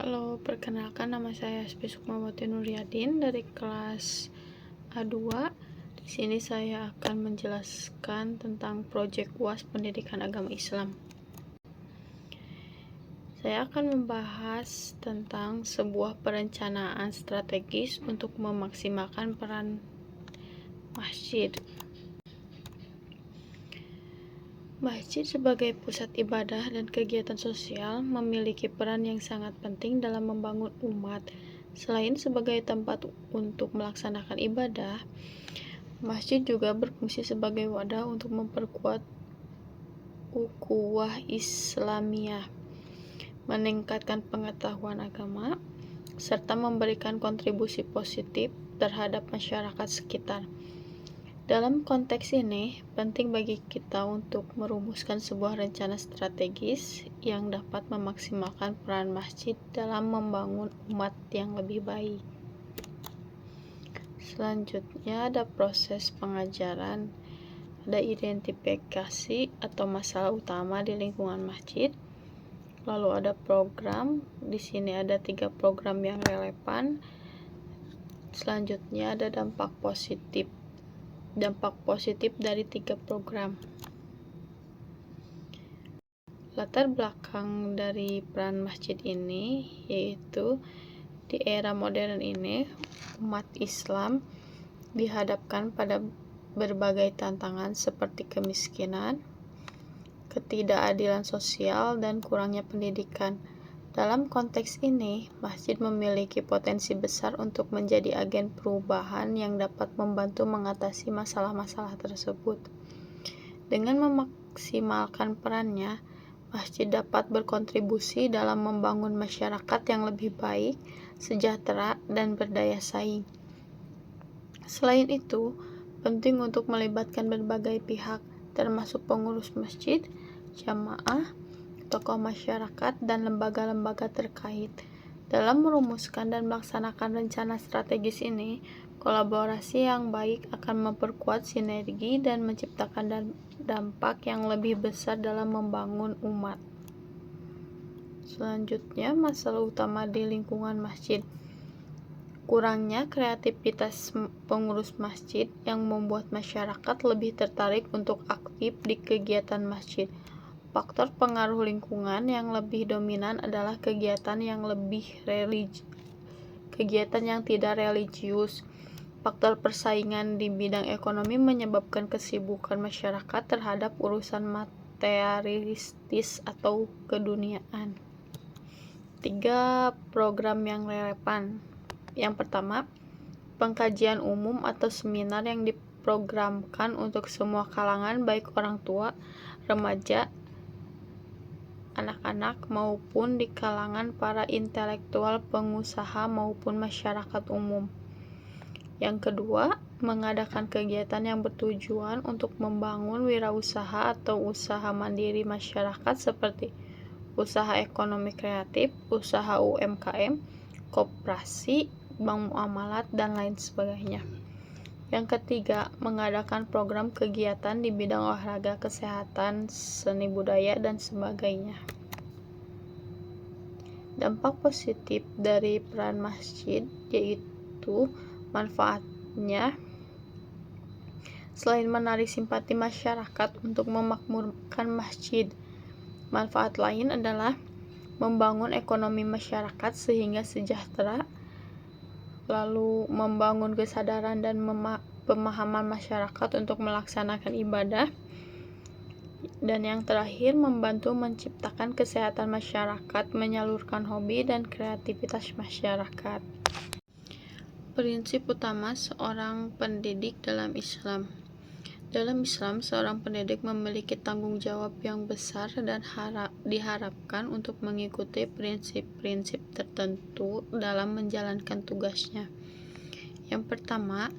Halo, perkenalkan nama saya Hasbi Sukmawati Nuryadin dari kelas A2. Di sini saya akan menjelaskan tentang proyek UAS Pendidikan Agama Islam. Saya akan membahas tentang sebuah perencanaan strategis untuk memaksimalkan peran masjid. Masjid sebagai pusat ibadah dan kegiatan sosial memiliki peran yang sangat penting dalam membangun umat. Selain sebagai tempat untuk melaksanakan ibadah, masjid juga berfungsi sebagai wadah untuk memperkuat ukhuwah Islamiyah, meningkatkan pengetahuan agama, serta memberikan kontribusi positif terhadap masyarakat sekitar. Dalam konteks ini, penting bagi kita untuk merumuskan sebuah rencana strategis yang dapat memaksimalkan peran masjid dalam membangun umat yang lebih baik. Selanjutnya ada proses pengajaran, ada identifikasi atau masalah utama di lingkungan masjid. Lalu ada program, di sini ada 3 program yang relevan. Selanjutnya ada dampak positif dari 3 program. Latar belakang dari peran masjid ini yaitu di era modern ini umat Islam dihadapkan pada berbagai tantangan seperti kemiskinan, ketidakadilan sosial, dan kurangnya pendidikan. Dalam konteks ini, masjid memiliki potensi besar untuk menjadi agen perubahan yang dapat membantu mengatasi masalah-masalah tersebut. Dengan memaksimalkan perannya, masjid dapat berkontribusi dalam membangun masyarakat yang lebih baik, sejahtera, dan berdaya saing. Selain itu, penting untuk melibatkan berbagai pihak, termasuk pengurus masjid, jamaah, tokoh masyarakat, dan lembaga-lembaga terkait. Dalam merumuskan dan melaksanakan rencana strategis ini, kolaborasi yang baik akan memperkuat sinergi dan menciptakan dampak yang lebih besar dalam membangun umat. Selanjutnya, masalah utama di lingkungan masjid. Kurangnya kreativitas pengurus masjid yang membuat masyarakat lebih tertarik untuk aktif di kegiatan masjid. Faktor pengaruh lingkungan yang lebih dominan adalah kegiatan yang tidak religius. Faktor persaingan di bidang ekonomi menyebabkan kesibukan masyarakat terhadap urusan materialistis atau keduniaan. 3 program yang relevan. Yang pertama, pengkajian umum atau seminar yang diprogramkan untuk semua kalangan, baik orang tua, remaja, anak-anak, maupun di kalangan para intelektual, pengusaha, maupun masyarakat umum. Yang kedua, mengadakan kegiatan yang bertujuan untuk membangun wirausaha atau usaha mandiri masyarakat seperti usaha ekonomi kreatif, usaha UMKM, koperasi, bank muamalat, dan lain sebagainya. Yang ketiga, mengadakan program kegiatan di bidang olahraga, kesehatan, seni budaya, dan sebagainya. Dampak positif dari peran masjid yaitu manfaatnya selain menarik simpati masyarakat untuk memakmurkan masjid, manfaat lain adalah membangun ekonomi masyarakat sehingga sejahtera, lalu membangun kesadaran dan pemahaman masyarakat untuk melaksanakan ibadah, dan yang terakhir membantu menciptakan kesehatan masyarakat, menyalurkan hobi dan kreativitas masyarakat. Prinsip utama seorang pendidik dalam Islam. Dalam Islam, seorang pendidik memiliki tanggung jawab yang besar dan diharapkan untuk mengikuti prinsip-prinsip tertentu dalam menjalankan tugasnya. Yang pertama,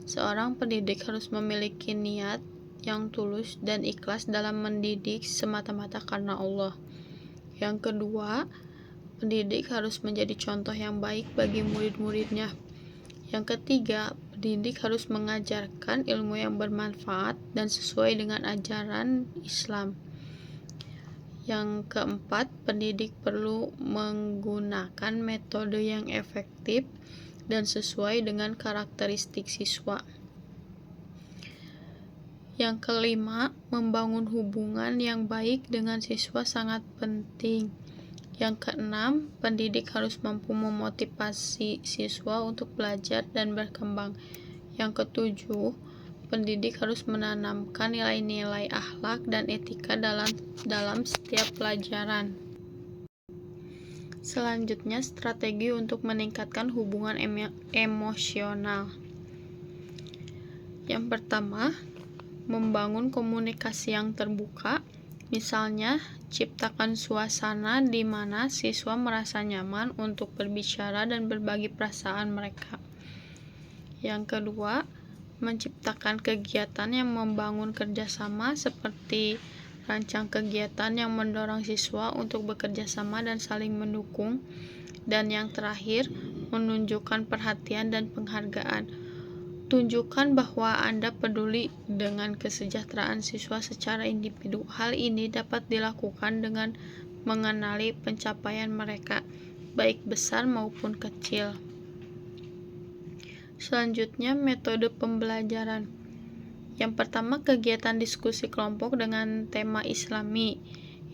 seorang pendidik harus memiliki niat yang tulus dan ikhlas dalam mendidik semata-mata karena Allah. Yang kedua, pendidik harus menjadi contoh yang baik bagi murid-muridnya. Yang ketiga, pendidik harus mengajarkan ilmu yang bermanfaat dan sesuai dengan ajaran Islam. Yang keempat, pendidik perlu menggunakan metode yang efektif dan sesuai dengan karakteristik siswa. Yang kelima, membangun hubungan yang baik dengan siswa sangat penting. Yang keenam, pendidik harus mampu memotivasi siswa untuk belajar dan berkembang. Yang ketujuh, pendidik harus menanamkan nilai-nilai akhlak dan etika dalam setiap pelajaran. Selanjutnya, strategi untuk meningkatkan hubungan emosional. Yang pertama, membangun komunikasi yang terbuka. Misalnya, ciptakan suasana di mana siswa merasa nyaman untuk berbicara dan berbagi perasaan mereka. Yang kedua, menciptakan kegiatan yang membangun kerjasama seperti rancang kegiatan yang mendorong siswa untuk bekerja sama dan saling mendukung. Dan yang terakhir, menunjukkan perhatian dan penghargaan. Tunjukkan bahwa Anda peduli dengan kesejahteraan siswa secara individu. Hal ini dapat dilakukan dengan mengenali pencapaian mereka, baik besar maupun kecil. Selanjutnya, metode pembelajaran. Yang pertama, kegiatan diskusi kelompok dengan tema Islami.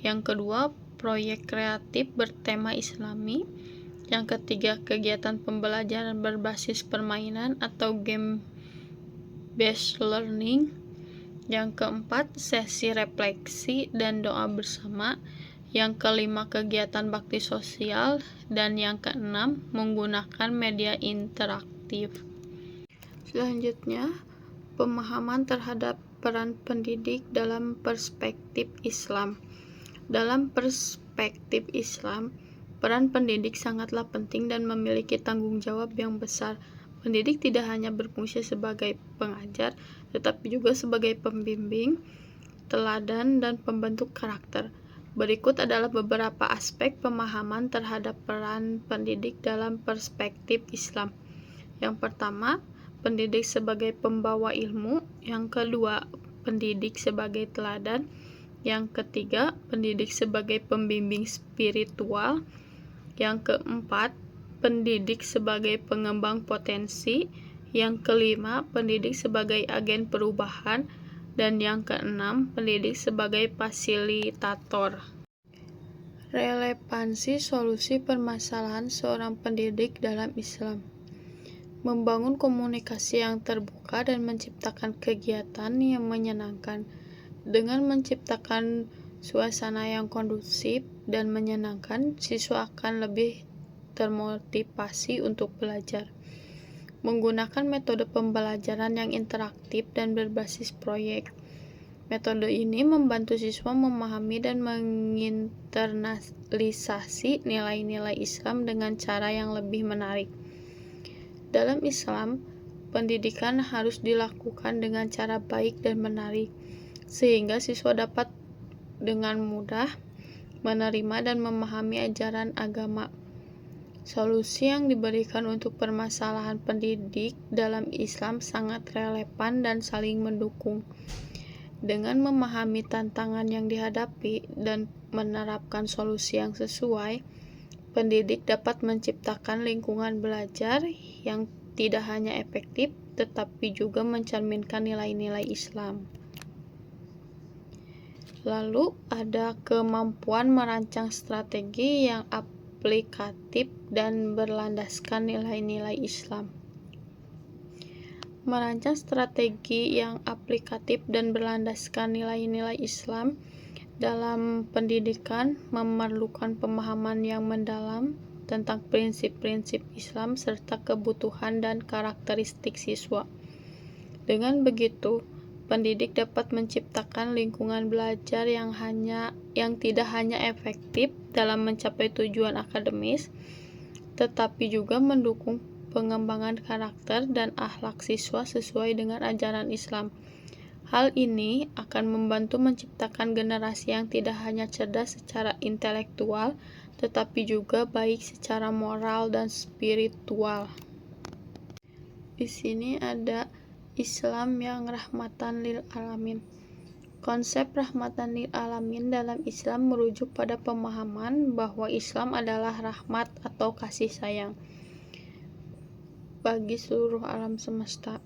Yang kedua, proyek kreatif bertema Islami. Yang ketiga, kegiatan pembelajaran berbasis permainan atau game-based learning. Yang keempat, sesi refleksi dan doa bersama. Yang kelima, kegiatan bakti sosial. Dan yang keenam, menggunakan media interaktif. Selanjutnya, pemahaman terhadap peran pendidik dalam perspektif Islam. Dalam perspektif Islam, peran pendidik sangatlah penting dan memiliki tanggung jawab yang besar. Pendidik tidak hanya berfungsi sebagai pengajar, tetapi juga sebagai pembimbing, teladan, dan pembentuk karakter. Berikut adalah beberapa aspek pemahaman terhadap peran pendidik dalam perspektif Islam. Yang pertama, pendidik sebagai pembawa ilmu. Yang kedua, pendidik sebagai teladan. Yang ketiga, pendidik sebagai pembimbing spiritual. Yang keempat, pendidik sebagai pengembang potensi. Yang kelima, pendidik sebagai agen perubahan. Dan yang keenam, pendidik sebagai fasilitator. Relevansi solusi permasalahan seorang pendidik dalam Islam. Membangun komunikasi yang terbuka dan menciptakan kegiatan yang menyenangkan. Dengan menciptakan suasana yang kondusif dan menyenangkan, siswa akan lebih termotivasi untuk belajar. Menggunakan metode pembelajaran yang interaktif dan berbasis proyek. Metode ini membantu siswa memahami dan menginternalisasi nilai-nilai Islam dengan cara yang lebih menarik. Dalam Islam, pendidikan harus dilakukan dengan cara baik dan menarik, sehingga siswa dapat dengan mudah menerima dan memahami ajaran agama. Solusi yang diberikan untuk permasalahan pendidik dalam Islam sangat relevan dan saling mendukung. Dengan memahami tantangan yang dihadapi dan menerapkan solusi yang sesuai, pendidik dapat menciptakan lingkungan belajar yang tidak hanya efektif, tetapi juga mencerminkan nilai-nilai Islam. Lalu ada kemampuan merancang strategi yang aplikatif dan berlandaskan nilai-nilai Islam. Merancang strategi yang aplikatif dan berlandaskan nilai-nilai Islam dalam pendidikan memerlukan pemahaman yang mendalam tentang prinsip-prinsip Islam serta kebutuhan dan karakteristik siswa. Dengan begitu, pendidik dapat menciptakan lingkungan belajar yang tidak hanya efektif dalam mencapai tujuan akademis, tetapi juga mendukung pengembangan karakter dan akhlak siswa sesuai dengan ajaran Islam. Hal ini akan membantu menciptakan generasi yang tidak hanya cerdas secara intelektual, tetapi juga baik secara moral dan spiritual. Di sini ada Islam yang rahmatan lil alamin. Konsep rahmatan lil alamin dalam Islam merujuk pada pemahaman bahwa Islam adalah rahmat atau kasih sayang bagi seluruh alam semesta,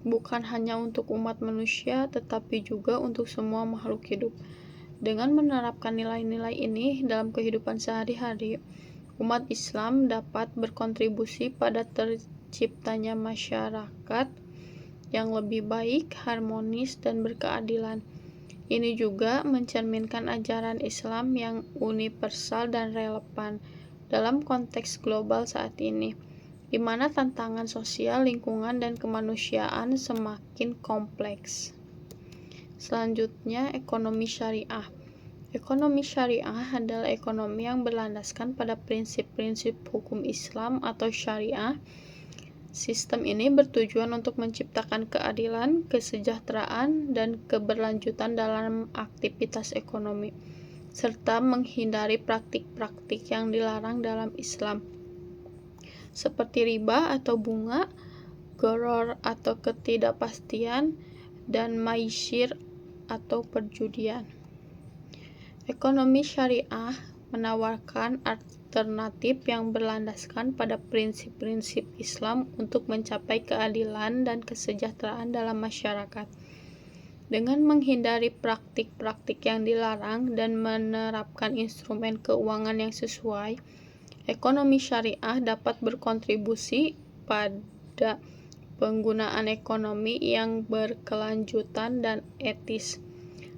bukan hanya untuk umat manusia tetapi juga untuk semua makhluk hidup. Dengan menerapkan nilai-nilai ini dalam kehidupan sehari-hari, umat Islam dapat berkontribusi pada terciptanya masyarakat yang lebih baik, harmonis, dan berkeadilan. Ini juga mencerminkan ajaran Islam yang universal dan relevan dalam konteks global saat ini, di mana tantangan sosial, lingkungan, dan kemanusiaan semakin kompleks. Selanjutnya, ekonomi syariah. Ekonomi syariah adalah ekonomi yang berlandaskan pada prinsip-prinsip hukum Islam atau syariah. Sistem ini bertujuan untuk menciptakan keadilan, kesejahteraan, dan keberlanjutan dalam aktivitas ekonomi, serta menghindari praktik-praktik yang dilarang dalam Islam, seperti riba atau bunga, gharar atau ketidakpastian, dan maisir atau perjudian. Ekonomi syariah menawarkan alternatif yang berlandaskan pada prinsip-prinsip Islam untuk mencapai keadilan dan kesejahteraan dalam masyarakat. Dengan menghindari praktik-praktik yang dilarang dan menerapkan instrumen keuangan yang sesuai, ekonomi syariah dapat berkontribusi pada penggunaan ekonomi yang berkelanjutan dan etis.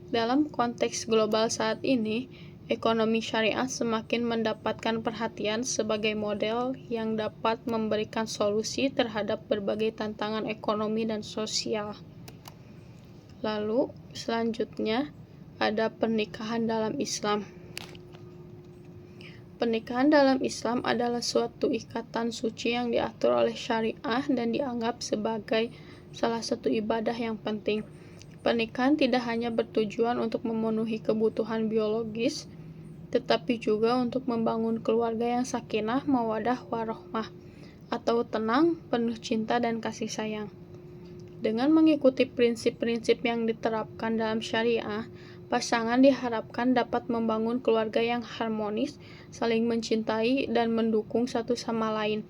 Dalam konteks global saat ini, ekonomi syariah semakin mendapatkan perhatian sebagai model yang dapat memberikan solusi terhadap berbagai tantangan ekonomi dan sosial. Lalu, selanjutnya ada pernikahan dalam Islam. Pernikahan dalam Islam adalah suatu ikatan suci yang diatur oleh syariah dan dianggap sebagai salah satu ibadah yang penting. Pernikahan tidak hanya bertujuan untuk memenuhi kebutuhan biologis, tetapi juga untuk membangun keluarga yang sakinah, mawaddah, warahmah, atau tenang, penuh cinta dan kasih sayang. Dengan mengikuti prinsip-prinsip yang diterapkan dalam syariah, pasangan diharapkan dapat membangun keluarga yang harmonis, saling mencintai, dan mendukung satu sama lain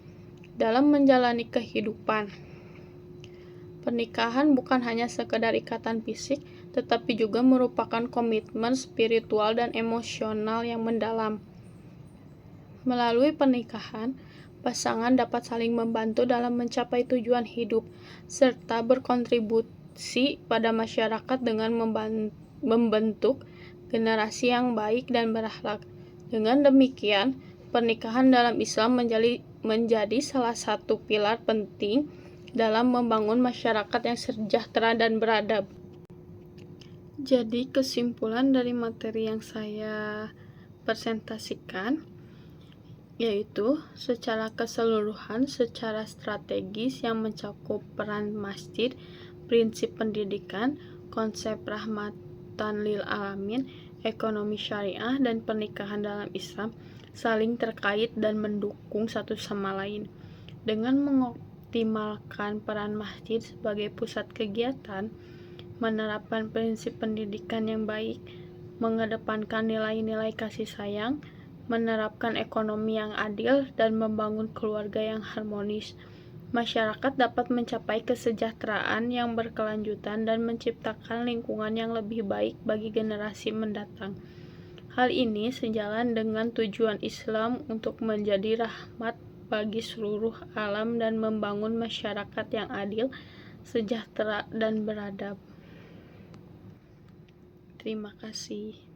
dalam menjalani kehidupan. Pernikahan bukan hanya sekedar ikatan fisik, tetapi juga merupakan komitmen spiritual dan emosional yang mendalam. Melalui pernikahan, pasangan dapat saling membantu dalam mencapai tujuan hidup, serta berkontribusi pada masyarakat dengan membentuk generasi yang baik dan berakhlak. Dengan demikian, pernikahan dalam Islam menjadi salah satu pilar penting dalam membangun masyarakat yang sejahtera dan beradab. Jadi kesimpulan dari materi yang saya presentasikan yaitu secara keseluruhan, secara strategis yang mencakup peran masjid, prinsip pendidikan, konsep rahmatan lil alamin, ekonomi syariah, dan pernikahan dalam Islam saling terkait dan mendukung satu sama lain. Dengan mengoptimalkan peran masjid sebagai pusat kegiatan, menerapkan prinsip pendidikan yang baik, mengedepankan nilai-nilai kasih sayang, menerapkan ekonomi yang adil, dan membangun keluarga yang harmonis, masyarakat dapat mencapai kesejahteraan yang berkelanjutan dan menciptakan lingkungan yang lebih baik bagi generasi mendatang. Hal ini sejalan dengan tujuan Islam untuk menjadi rahmat bagi seluruh alam dan membangun masyarakat yang adil, sejahtera, dan beradab. Terima kasih.